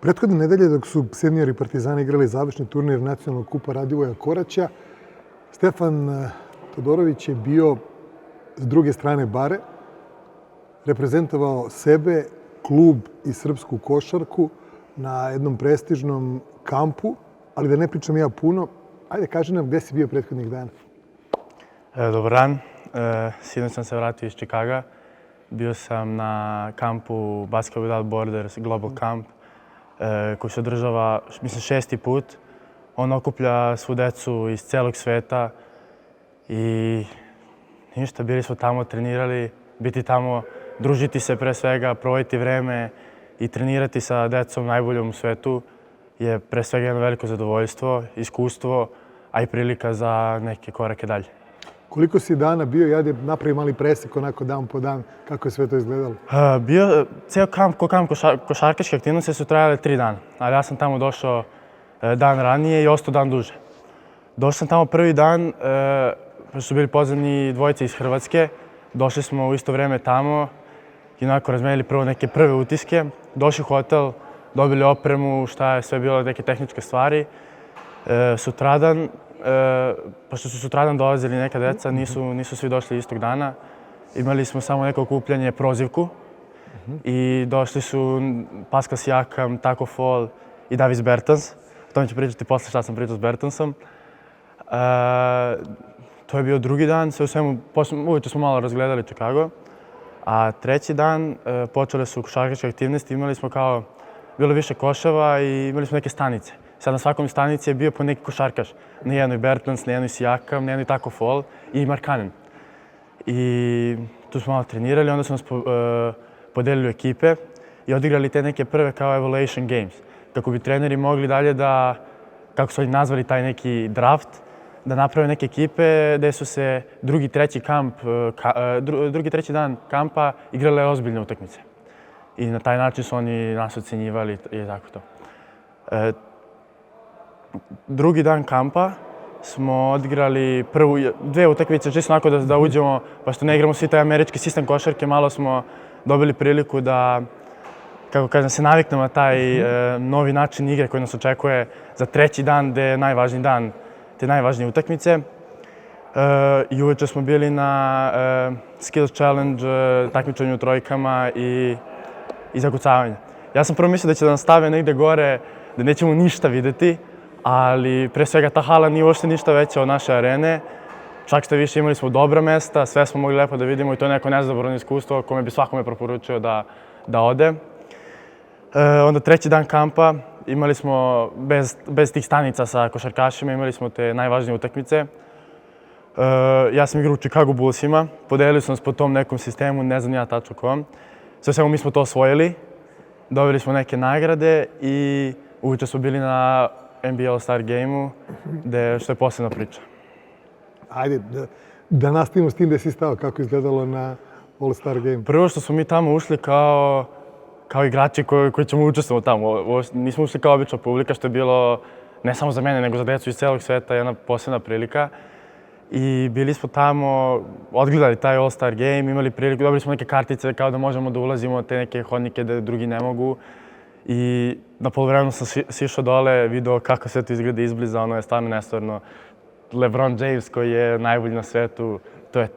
Prethodne nedelje dok su seniori Partizana igrali završni turnir nacionalnog kupa Radivoja Koraća, Stefan Todorović je bio s druge strane bare, reprezentovao sebe, klub i srpsku košarku na jednom prestižnom kampu, ali da ne pričam ja puno, ajde kaži nam gde si bio prethodnih dana. Dobar dan, sinoć sam se vratio iz Čikaga. Bio sam na kampu Basketball Without Borders Global Camp, koji se održava, mislim, 6. put. On okuplja svu decu iz celog sveta i ništa, bili smo tamo, trenirali, biti tamo, družiti se pre svega, provoditi vreme i trenirati sa decom najboljom u svetu je pre svega jedno veliko zadovoljstvo, iskustvo, a i prilika za neke korake dalje. Koliko si dana bio i ajde napravi mali presek onako dan po dan, kako je sve to izgledalo? Ceo kamp, košarkaške aktivnosti su trajale 3 dana, ali ja sam tamo došao dan ranije i ostao dan duže. Došao sam tamo prvi dan, pošto su bili pozvani dvojice iz Hrvatske, došli smo u isto vreme tamo i onako razmenili prvo neke prve utiske, došli u hotel, dobili opremu, šta je sve bilo, neke tehničke stvari. Sutradan, pošto su sutradan dolazili neka deca, nisu svi došli istog dana. Imali smo samo neko okupljanje, prozivku i došli su Pascal Siakam, Taco Fall i Davis Bertans. O tome ću pričati posle šta sam pričao s Bertansom. To je bio drugi dan, sve u svemu, uveče smo malo razgledali Chicago. A treći dan počele su košarkaške aktivnosti, imali smo bilo više koševa i imali smo neke stanice. Sad na svakom stanici je bio po neki košarkaš. Na jednoj Bertans, na jednoj Siakam, na jednoj Taco Fall i Markkanen. I tu smo malo trenirali, onda su nas podelili u ekipe i odigrali te neke prve kao evaluation games. Kako bi treneri mogli dalje da, kako su oni nazvali taj neki draft, da naprave neke ekipe gde su se drugi, treći dan kampa igrale ozbiljne utakmice. I na taj način su oni nas ocenjivali i tako to. Drugi dan kampa smo odigrali dve utakmice, čisto onako da uđemo, pa što ne igramo svi taj američki sistem košarke, malo smo dobili priliku da, kako kažem, se naviknemo na taj novi način igre koji nas očekuje za treći dan, gde je najvažniji dan, te najvažnije utakmice. I uveče smo bili na Skills Challenge, takmičenju u trojkama i zakucavanja. Ja sam prvo mislio da će da nas stave negde gore, da nećemo ništa videti, ali pre svega ta hala nije uopšte ništa veća od naše arene. Čak što više imali smo dobra mesta, sve smo mogli lepo da vidimo i to je neko nezaboravno iskustvo kome bi svakome preporučio da ode. Onda treći dan kampa imali smo, bez tih stanica sa košarkašima, imali smo te najvažnije utakmice. Ja sam igrao u Chicago Bullsima, podelili su nas po tom nekom sistemu, ne znam ja tačno kom. Sve svemu mi smo to osvojili, dobili smo neke nagrade i uveče smo bili na NBA All-Star Game-u, što je posebna priča. Ajde, da nastavimo s tim gde si stao, kako je izgledalo na All-Star Game. Prvo što smo mi tamo ušli kao igrači koji ćemo učestvovati tamo. Nismo ušli kao obična publika, što je bilo ne samo za mene, nego za decu iz celog sveta jedna posebna prilika. I bili smo tamo, odgledali taj All-Star Game, imali priliku, dobili smo neke kartice kao da možemo da ulazimo u te neke hodnike da drugi ne mogu. I na poluvremenu sam sišao dole, video kako sve to izgleda izbliza, ono je stvarno nestvarno. LeBron James koji je najbolji na svetu, to je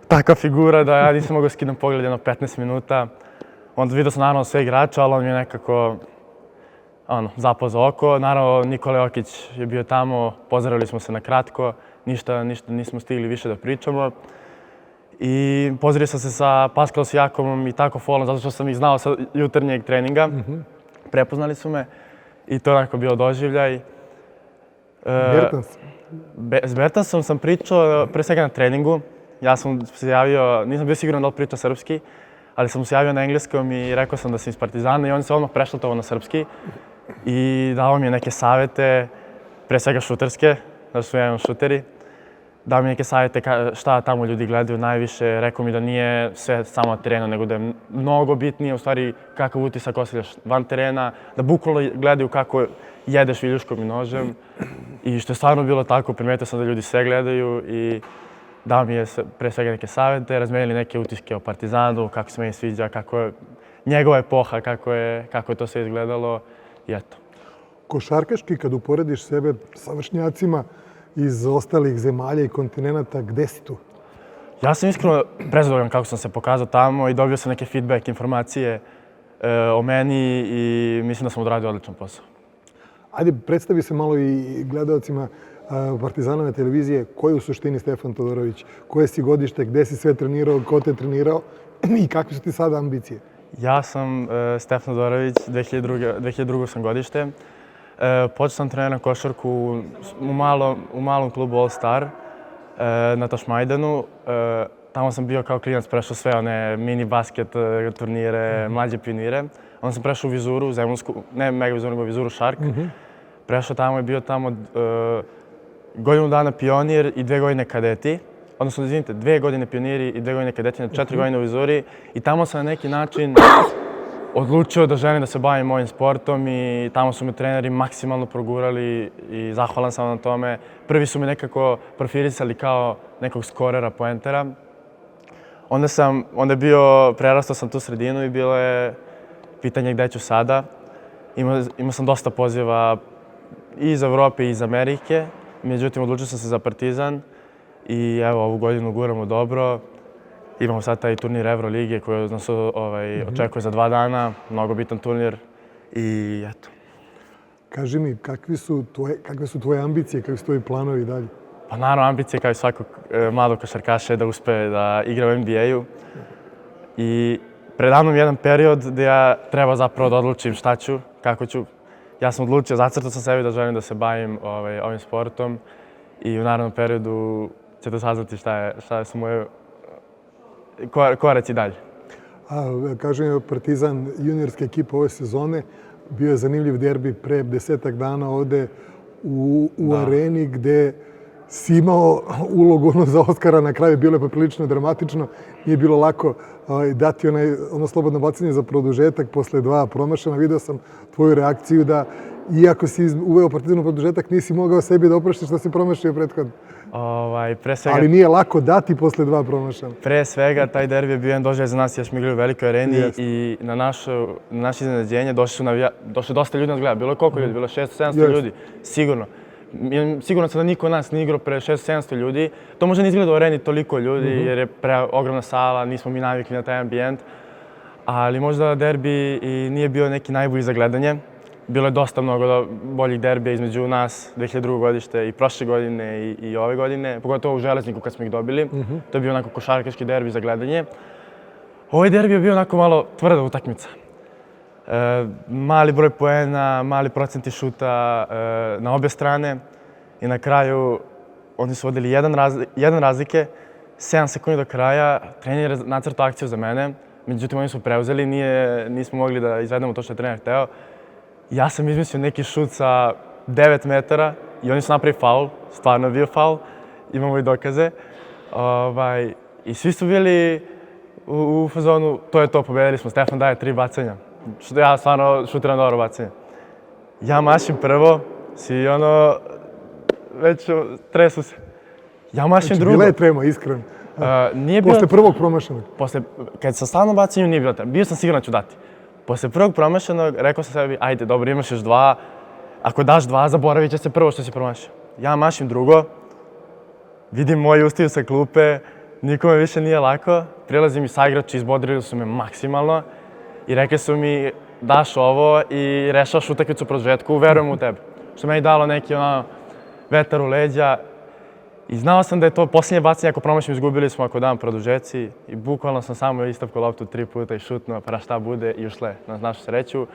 taka figura da ja nisam mogao skidam pogled jedno 15 minuta. Onda vidio sam naravno sve igrače, ali on mi je nekako zapao za oko. Naravno, Nikola Jokić je bio tamo, pozdravili smo se na kratko, ništa nismo stigli više da pričamo. I pozdravio sam se sa Pascalom Siakamom i Taco Fallom, zato što sam ih znao sa jutarnjeg treninga. Prepoznali su me i to je onako bio doživljaj. Bertans? S Bertansom sam pričao pre svega na treningu. Ja sam se javio, nisam bio siguran da li priča srpski, ali sam mu se javio na engleskom i rekao sam da sam iz Partizana i on se odmah prešaltovao na srpski i dao mi je neke savete, pre svega šuterske, da su jedan šuteri. Dao mi neke savete šta tamo ljudi gledaju najviše, rekao mi da nije sve samo na terenu, nego da je mnogo bitnije u stvari kakav utisak ostavljaš van terena, da bukvalno gledaju kako jedeš viljuškom i nožem. I što je stvarno bilo tako, primetio sam da ljudi sve gledaju i dao mi je pre svega neke savete, razmenili neke utiske o Partizanu, kako se meni sviđa, kako njegova epoha, kako je to sve izgledalo i eto. Košarkaški, kad uporediš sebe sa vršnjacima iz ostalih zemalja i kontinenta, gde si tu? Ja sam iskreno prezadovoljan kako sam se pokazao tamo i dobio sam neke feedback, informacije o meni i mislim da sam odradio odličan posao. Ajde, predstavi se malo i gledalcima Partizanove televizije ko je u suštini Stefan Todorović, koje si godište, gde si sve trenirao, ko te trenirao i kakve su ti sada ambicije? Ja sam Stefan Todorović, 2002. sam godište. Počeo sam treniram košarku u malom klubu All Star na Tašmajdanu. Tamo sam bio kao klinac, prešao sve one mini basket turnire, mlađe pionire. Onda sam prešao u Vizuru, ne Mega Vizuru, nego Vizuru Shark. Prešao tamo i bio tamo godinu dana pionir i 2 godine kadeti. Odnosno, izvinite, 2 godine pioniri i 2 godine kadeti, na 4 godine u Vizuri. I tamo sam na neki način odlučio da želim da se bavim ovim sportom i tamo su me treneri maksimalno progurali i zahvalan sam na tome. Prvi su me nekako profilisali kao nekog skorera, poentera. Onda je bio, prerastao sam tu sredinu i bilo je pitanje gde ću sada. Imao sam dosta poziva i iz Evrope i iz Amerike, međutim odlučio sam se za Partizan i evo ovu godinu guramo dobro. Imamo sad taj turnir Evrolige koji nas očekuje za 2 dana, mnogo bitan turnir i eto. Kaži mi, kakve su tvoje ambicije, kakvi su tvoji planovi dalje? Pa naravno, ambicije kao i svakog mladog košarkaša je da uspe da igra u NBA-u. I predamnom jedan period gde ja treba zapravo da odlučim šta ću, kako ću. Ja sam odlučio, zacrtao sam sebi da želim da se bavim ovim sportom i u narednom periodu ćete saznati šta su moje koraci dalje. Kažem mi, Partizan juniorska ekipa ove sezone, bio je zanimljiv derbi pre 10-ak dana ovde u areni gde si imao ulogu za Oskara na kraju, bilo je poprilično dramatično, nije bilo lako dati ono slobodno bacanje za produžetak posle 2 promašena. Video sam tvoju reakciju da, iako si uveo Partizan u produžetak, nisi mogao sebi da oproštiš što si promašio prethodno. Ali nije lako dati posle 2 promašena. Pre svega, taj derbi je bio jedan doživljaj za nas jer smo igrali u velikoj areni i na naše iznenađenje došlo dosta ljudi nas gleda. Bilo je koliko ljudi? Bilo je 600-700 ljudi, sigurno. Sigurno sam da niko od nas nije igrao pre 600-700 ljudi. To možda ne izgleda u areni toliko ljudi jer je ogromna sala, nismo mi navikli na taj ambijent. Ali možda derbi i nije bio neki najbolji za gledanje. Bilo je dosta mnogo boljih derbija između nas 2002. godište i prošle godine i ove godine, pogotovo u Železniku kad smo ih dobili. To je bio onako košarkaški derbi za gledanje. Ovaj derbi je bio onako malo tvrda utakmica. Mali broj poena, mali procenti šuta na obje strane i na kraju oni su vodili jedan razlike, 7 sekundi do kraja, trener je nacrtao akciju za mene, međutim oni su preuzeli, nismo mogli da izvedemo to što je trener hteo. Ja sam izmislio neki šut sa 9 metara i oni su napravili faul, stvarno je bio faul, imamo i dokaze. I svi su bili u fazonu, to je to, pobedili smo, Stefan daje 3 bacanja. Ja stvarno šutiram dobro bacanje. Ja mašim prvo, svi već tresu se. Ja mašim drugo. Bila je trema, iskreno. Posle prvog promašenog? Kad sam stavno bacanju nije bilo trema, bio sam siguran da ću dati. Posle prvog promašenog rekao sam sebi, ajde, dobro, imaš još 2. Ako daš 2, zaboravit će se prvo što si promašio. Ja mašim drugo, vidim moji ustaju sa klupe, nikome više nije lako. Prilazim i saigrači, izbodrili su me maksimalno i rekli su mi, daš ovo i rešavaš utakmicu u produžetku, verujem u tebe. Što meni dalo neki vetar u leđa. I znao sam da je to posljednje bacanje, ako promašim, izgubili smo ako dam produžeci. I bukvalno sam samo istavkao loptu 3 puta i šutnuo, pa šta bude i ušle na našu sreću.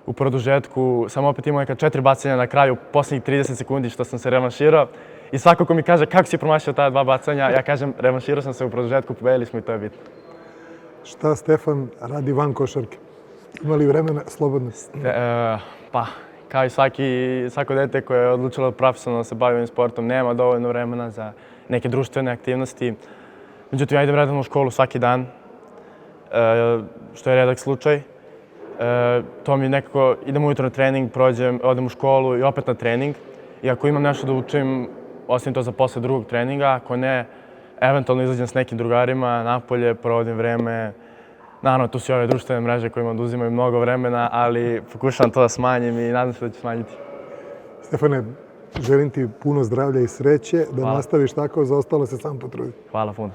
U produžetku sam opet imao neka 4 bacanja na kraju, posljednjih 30 sekundi što sam se revanširao. I svako ko mi kaže kako si promašio ta 2 bacanja, ja kažem revanširao sam se u produžetku, pobedili smo i to je bitno. Šta Stefan radi van košarke? Ima li vremena slobodno? Pa, kao i svako dete koje je odlučilo profesionalno da se bavi ovim sportom, nema dovoljno vremena za neke društvene aktivnosti. Međutim, ja idem redovno u školu svaki dan, što je redak slučaj. To mi nekako, idem ujutro na trening, odem u školu i opet na trening. I ako imam nešto da učim, osim to za posle drugog treninga, ako ne, eventualno izađem s nekim drugarima napolje, provodim vreme Naravno, tu su i ove društvene mreže koje im oduzimaju mnogo vremena, ali pokušavam to da smanjim i nadam se da ću smanjiti. Stefane, želim ti puno zdravlja i sreće, da Hvala. nastaviš tako, za ostalo se sam potrudi. Hvala puno.